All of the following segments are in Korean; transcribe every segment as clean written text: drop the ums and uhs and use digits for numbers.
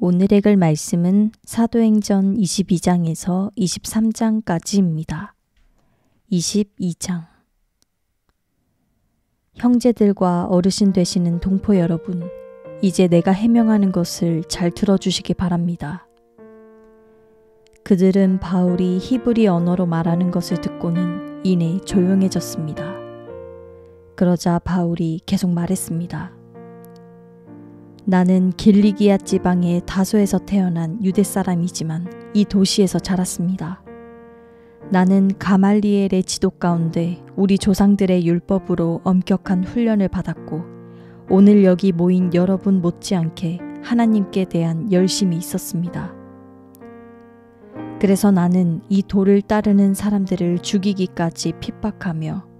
오늘 읽을 말씀은 사도행전 22장에서 23장까지입니다. 22장. 형제들과 어르신 되시는 동포 여러분, 이제 내가 해명하는 것을 잘 들어주시기 바랍니다. 그들은 바울이 히브리 언어로 말하는 것을 듣고는 이내 조용해졌습니다. 그러자 바울이 계속 말했습니다. 나는 길리기아 지방의 다소에서 태어난 유대 사람이지만 이 도시에서 자랐습니다. 나는 가말리엘의 지도 가운데 우리 조상들의 율법으로 엄격한 훈련을 받았고 오늘 여기 모인 여러분 못지않게 하나님께 대한 열심이 있었습니다. 그래서 나는 이 도를 따르는 사람들을 죽이기까지 핍박하며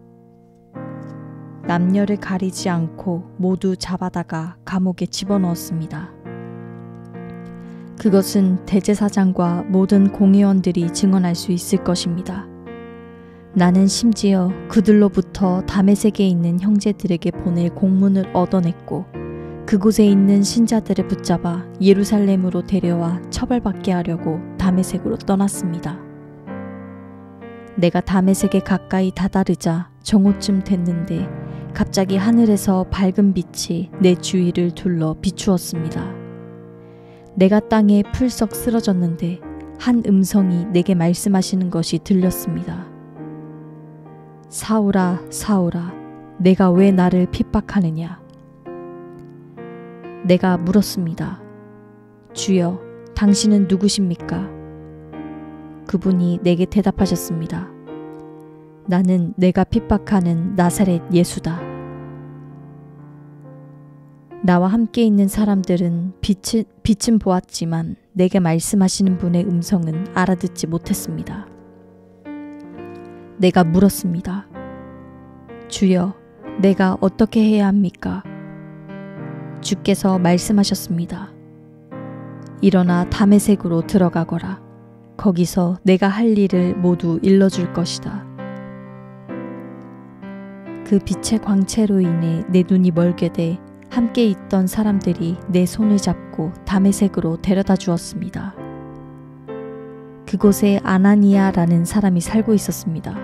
남녀를 가리지 않고 모두 잡아다가 감옥에 집어넣었습니다. 그것은 대제사장과 모든 공회원들이 증언할 수 있을 것입니다. 나는 심지어 그들로부터 다메섹에 있는 형제들에게 보낼 공문을 얻어냈고 그곳에 있는 신자들을 붙잡아 예루살렘으로 데려와 처벌받게 하려고 다메섹으로 떠났습니다. 내가 다메섹에 가까이 다다르자 정오쯤 됐는데 갑자기 하늘에서 밝은 빛이 내 주위를 둘러 비추었습니다. 내가 땅에 풀썩 쓰러졌는데 한 음성이 내게 말씀하시는 것이 들렸습니다. 사울아, 사울아, 내가 왜 나를 핍박하느냐? 내가 물었습니다. 주여, 당신은 누구십니까? 그분이 내게 대답하셨습니다. 나는 내가 핍박하는 나사렛 예수다. 나와 함께 있는 사람들은 빛은 보았지만 내게 말씀하시는 분의 음성은 알아듣지 못했습니다. 내가 물었습니다. 주여, 내가 어떻게 해야 합니까? 주께서 말씀하셨습니다. 일어나 다메섹으로 들어가거라. 거기서 내가 할 일을 모두 일러줄 것이다. 그 빛의 광채로 인해 내 눈이 멀게 돼 함께 있던 사람들이 내 손을 잡고 다메섹으로 데려다 주었습니다. 그곳에 아나니아라는 사람이 살고 있었습니다.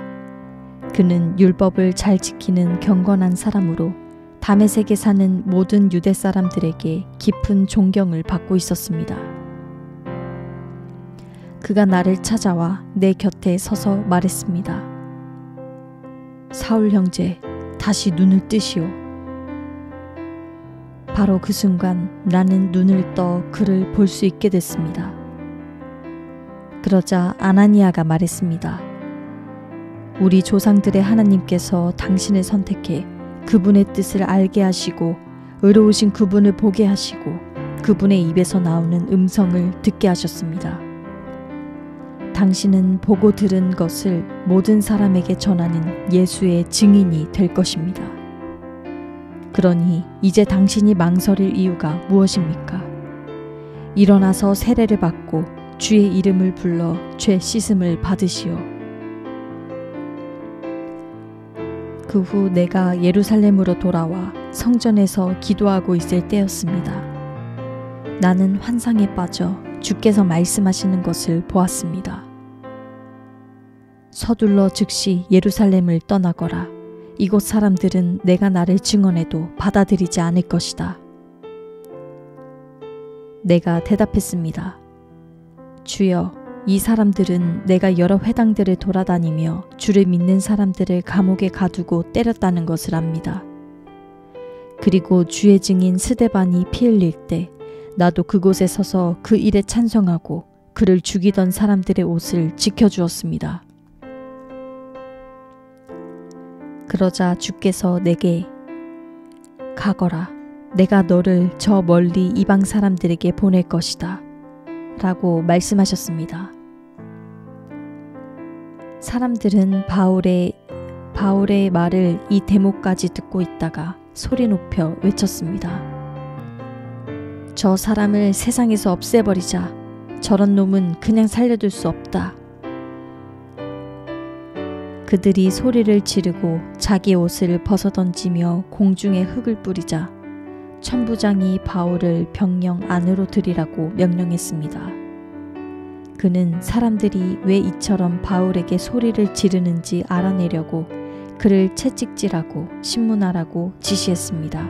그는 율법을 잘 지키는 경건한 사람으로 다메섹에 사는 모든 유대 사람들에게 깊은 존경을 받고 있었습니다. 그가 나를 찾아와 내 곁에 서서 말했습니다. 사울 형제, 다시 눈을 뜨시오. 바로 그 순간 나는 눈을 떠 그를 볼 수 있게 됐습니다. 그러자 아나니아가 말했습니다. 우리 조상들의 하나님께서 당신을 선택해 그분의 뜻을 알게 하시고 의로우신 그분을 보게 하시고 그분의 입에서 나오는 음성을 듣게 하셨습니다. 당신은 보고 들은 것을 모든 사람에게 전하는 예수의 증인이 될 것입니다. 그러니 이제 당신이 망설일 이유가 무엇입니까? 일어나서 세례를 받고 주의 이름을 불러 죄 씻음을 받으시오. 그 후 내가 예루살렘으로 돌아와 성전에서 기도하고 있을 때였습니다. 나는 환상에 빠져 주께서 말씀하시는 것을 보았습니다. 서둘러 즉시 예루살렘을 떠나거라. 이곳 사람들은 내가 나를 증언해도 받아들이지 않을 것이다. 내가 대답했습니다. 주여, 이 사람들은 내가 여러 회당들을 돌아다니며 주를 믿는 사람들을 감옥에 가두고 때렸다는 것을 압니다. 그리고 주의 증인 스데반이 피 흘릴 때 나도 그곳에 서서 그 일에 찬성하고 그를 죽이던 사람들의 옷을 지켜주었습니다. 그러자 주께서 내게 가거라. 내가 너를 저 멀리 이방 사람들에게 보낼 것이다. 라고 말씀하셨습니다. 사람들은 바울의 말을 이 대목까지 듣고 있다가 소리 높여 외쳤습니다. 저 사람을 세상에서 없애버리자. 저런 놈은 그냥 살려둘 수 없다. 그들이 소리를 지르고 자기 옷을 벗어던지며 공중에 흙을 뿌리자 천부장이 바울을 병영 안으로 들이라고 명령했습니다. 그는 사람들이 왜 이처럼 바울에게 소리를 지르는지 알아내려고 그를 채찍질하고 신문하라고 지시했습니다.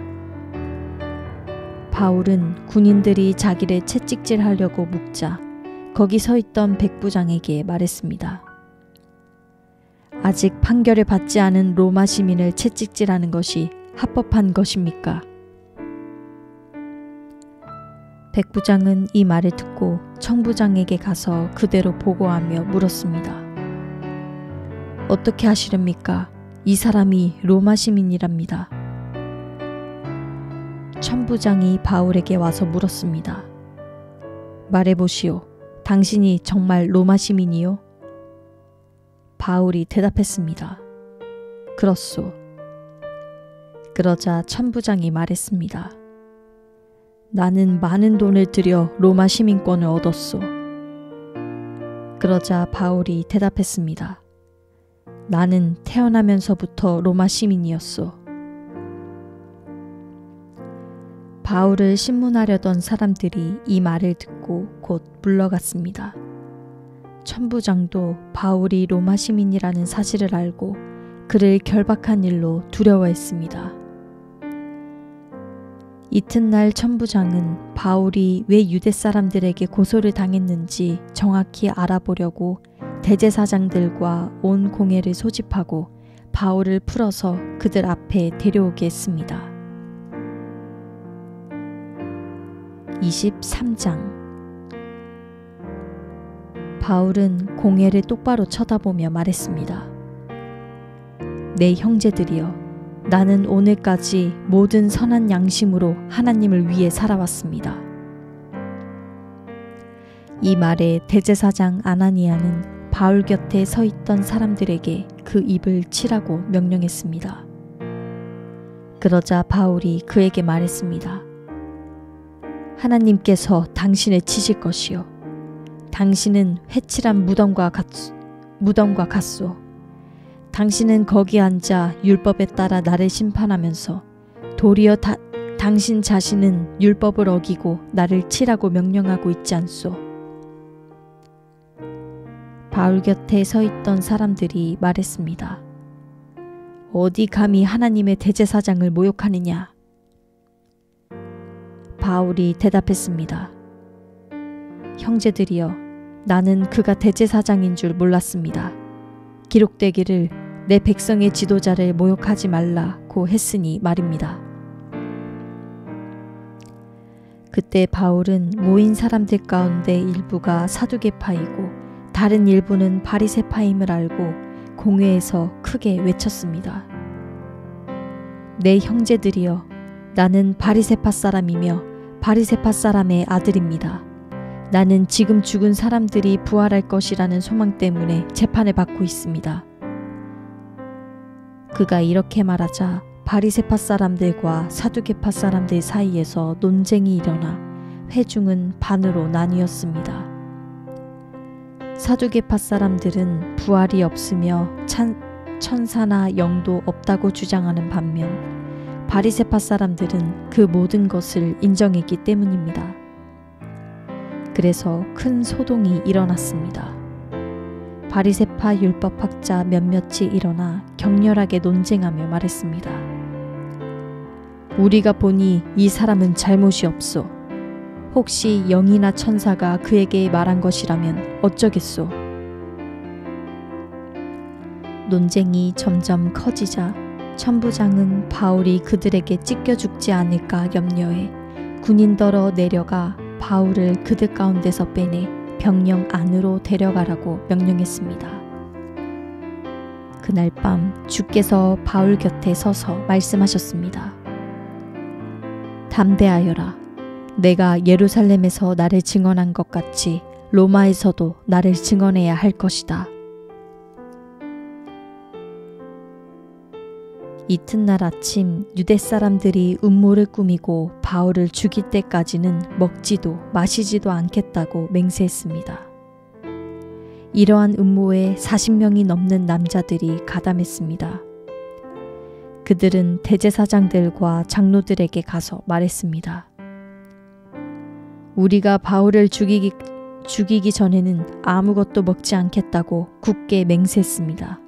바울은 군인들이 자기를 채찍질하려고 묵자 거기 서 있던 백부장에게 말했습니다. 아직 판결을 받지 않은 로마 시민을 채찍질하는 것이 합법한 것입니까? 백부장은 이 말을 듣고 청부장에게 가서 그대로 보고하며 물었습니다. 어떻게 하시렵니까? 이 사람이 로마 시민이랍니다. 천부장이 바울에게 와서 물었습니다. 말해보시오. 당신이 정말 로마 시민이요? 바울이 대답했습니다. 그렇소. 그러자 천부장이 말했습니다. 나는 많은 돈을 들여 로마 시민권을 얻었소. 그러자 바울이 대답했습니다. 나는 태어나면서부터 로마 시민이었소. 바울을 신문하려던 사람들이 이 말을 듣고 곧 물러갔습니다. 천부장도 바울이 로마 시민이라는 사실을 알고 그를 결박한 일로 두려워했습니다. 이튿날 천부장은 바울이 왜 유대 사람들에게 고소를 당했는지 정확히 알아보려고 대제사장들과 온 공회를 소집하고 바울을 풀어서 그들 앞에 데려오게 했습니다. 23장. 바울은 공회를 똑바로 쳐다보며 말했습니다. 내 형제들이여, 나는 오늘까지 모든 선한 양심으로 하나님을 위해 살아왔습니다. 이 말에 대제사장 아나니아는 바울 곁에 서 있던 사람들에게 그 입을 치라고 명령했습니다. 그러자 바울이 그에게 말했습니다. 하나님께서 당신을 치실 것이요. 당신은 회칠한 무덤과 같소. 당신은 거기 앉아 율법에 따라 나를 심판하면서 도리어 당신 자신은 율법을 어기고 나를 치라고 명령하고 있지 않소. 바울 곁에 서 있던 사람들이 말했습니다. 어디 감히 하나님의 대제사장을 모욕하느냐? 바울이 대답했습니다. 형제들이여, 나는 그가 대제사장인 줄 몰랐습니다. 기록되기를 내 백성의 지도자를 모욕하지 말라고 했으니 말입니다. 그때 바울은 모인 사람들 가운데 일부가 사두개파이고 다른 일부는 바리새파임을 알고 공회에서 크게 외쳤습니다. 내 형제들이여, 나는 바리새파 사람이며 바리새파 사람의 아들입니다. 나는 지금 죽은 사람들이 부활할 것이라는 소망 때문에 재판을 받고 있습니다. 그가 이렇게 말하자 바리새파 사람들과 사두개파 사람들 사이에서 논쟁이 일어나 회중은 반으로 나뉘었습니다. 사두개파 사람들은 부활이 없으며 천사나 영도 없다고 주장하는 반면 바리새파 사람들은 그 모든 것을 인정했기 때문입니다. 그래서 큰 소동이 일어났습니다. 바리새파 율법학자 몇몇이 일어나 격렬하게 논쟁하며 말했습니다. 우리가 보니 이 사람은 잘못이 없소. 혹시 영이나 천사가 그에게 말한 것이라면 어쩌겠소? 논쟁이 점점 커지자 천부장은 바울이 그들에게 찢겨 죽지 않을까 염려해 군인더러 내려가 바울을 그들 가운데서 빼내 병영 안으로 데려가라고 명령했습니다. 그날 밤 주께서 바울 곁에 서서 말씀하셨습니다. 담대하여라. 내가 예루살렘에서 나를 증언한 것 같이 로마에서도 나를 증언해야 할 것이다. 이튿날 아침 유대 사람들이 음모를 꾸미고 바울을 죽일 때까지는 먹지도 마시지도 않겠다고 맹세했습니다. 이러한 음모에 40명이 넘는 남자들이 가담했습니다. 그들은 대제사장들과 장로들에게 가서 말했습니다. 우리가 바울을 죽이기 전에는 아무것도 먹지 않겠다고 굳게 맹세했습니다.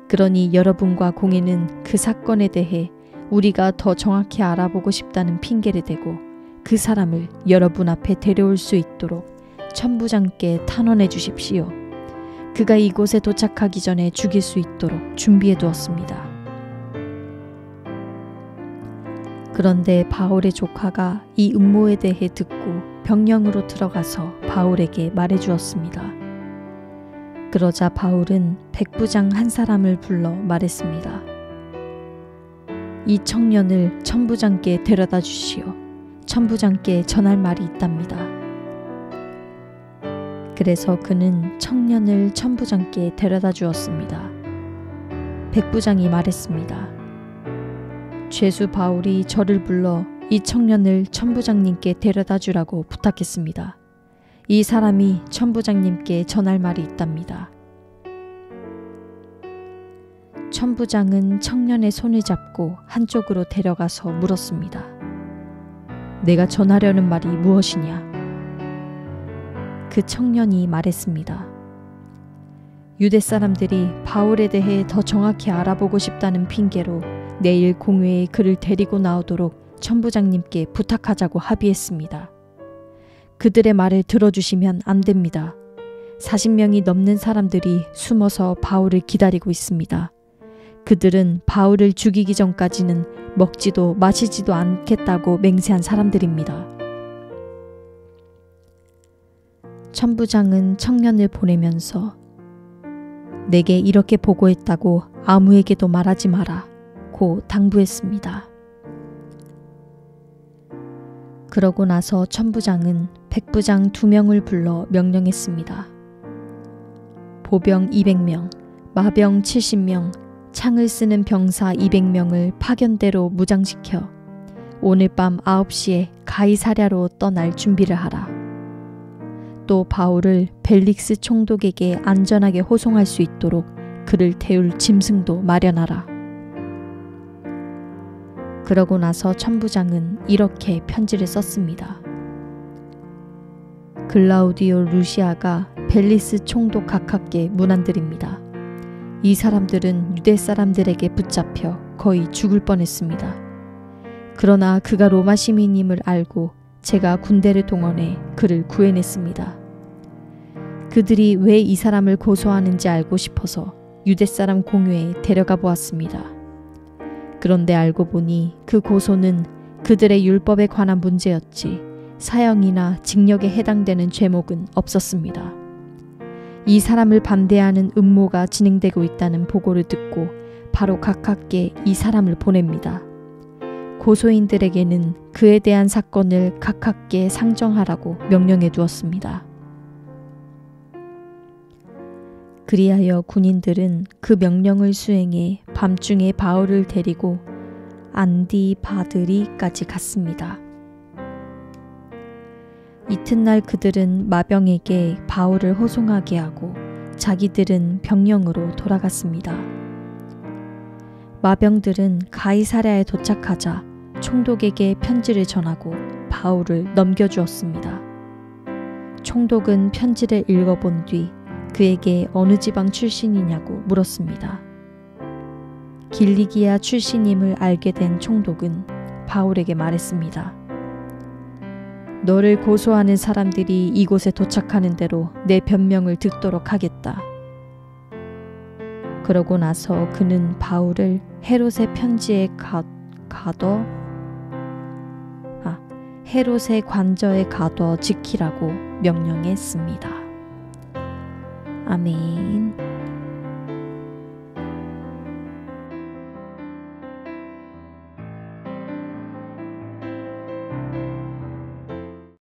그러니 여러분과 공회는 그 사건에 대해 우리가 더 정확히 알아보고 싶다는 핑계를 대고 그 사람을 여러분 앞에 데려올 수 있도록 천부장께 탄원해 주십시오. 그가 이곳에 도착하기 전에 죽일 수 있도록 준비해 두었습니다. 그런데 바울의 조카가 이 음모에 대해 듣고 병영으로 들어가서 바울에게 말해 주었습니다. 그러자 바울은 백부장 한 사람을 불러 말했습니다. 이 청년을 천부장께 데려다 주시오. 천부장께 전할 말이 있답니다. 그래서 그는 청년을 천부장께 데려다 주었습니다. 백부장이 말했습니다. 죄수 바울이 저를 불러 이 청년을 천부장님께 데려다 주라고 부탁했습니다. 이 사람이 천부장님께 전할 말이 있답니다. 천부장은 청년의 손을 잡고 한쪽으로 데려가서 물었습니다. 내가 전하려는 말이 무엇이냐? 그 청년이 말했습니다. 유대 사람들이 바울에 대해 더 정확히 알아보고 싶다는 핑계로 내일 공회에 그를 데리고 나오도록 천부장님께 부탁하자고 합의했습니다. 그들의 말을 들어주시면 안 됩니다. 40명이 넘는 사람들이 숨어서 바울을 기다리고 있습니다. 그들은 바울을 죽이기 전까지는 먹지도 마시지도 않겠다고 맹세한 사람들입니다. 천부장은 청년을 보내면서 내게 이렇게 보고했다고 아무에게도 말하지 마라 고 당부했습니다. 그러고 나서 천부장은 백부장 2명을 불러 명령했습니다. 보병 200명, 마병 70명, 창을 쓰는 병사 200명을 파견대로 무장시켜 오늘 밤 9시에 가이사랴로 떠날 준비를 하라. 또 바울을 벨릭스 총독에게 안전하게 호송할 수 있도록 그를 태울 짐승도 마련하라. 그러고 나서 천부장은 이렇게 편지를 썼습니다. 글라우디오 루시아가 벨리스 총독 각하께 문안드립니다. 이 사람들은 유대 사람들에게 붙잡혀 거의 죽을 뻔했습니다. 그러나 그가 로마 시민임을 알고 제가 군대를 동원해 그를 구해냈습니다. 그들이 왜 이 사람을 고소하는지 알고 싶어서 유대 사람 공회에 데려가 보았습니다. 그런데 알고 보니 그 고소는 그들의 율법에 관한 문제였지 사형이나 징역에 해당되는 죄목은 없었습니다. 이 사람을 반대하는 음모가 진행되고 있다는 보고를 듣고 바로 각하께 이 사람을 보냅니다. 고소인들에게는 그에 대한 사건을 각하께 상정하라고 명령해 두었습니다. 그리하여 군인들은 그 명령을 수행해 밤중에 바울을 데리고 안디바드리까지 갔습니다. 이튿날 그들은 마병에게 바울을 호송하게 하고 자기들은 병영으로 돌아갔습니다. 마병들은 가이사랴에 도착하자 총독에게 편지를 전하고 바울을 넘겨주었습니다. 총독은 편지를 읽어본 뒤 그에게 어느 지방 출신이냐고 물었습니다. 길리기아 출신임을 알게 된 총독은 바울에게 말했습니다. 너를 고소하는 사람들이 이곳에 도착하는 대로 내 변명을 듣도록 하겠다. 그러고 나서 그는 바울을 헤롯의 편지에 헤롯의 관저에 가둬 지키라고 명령했습니다. 아멘.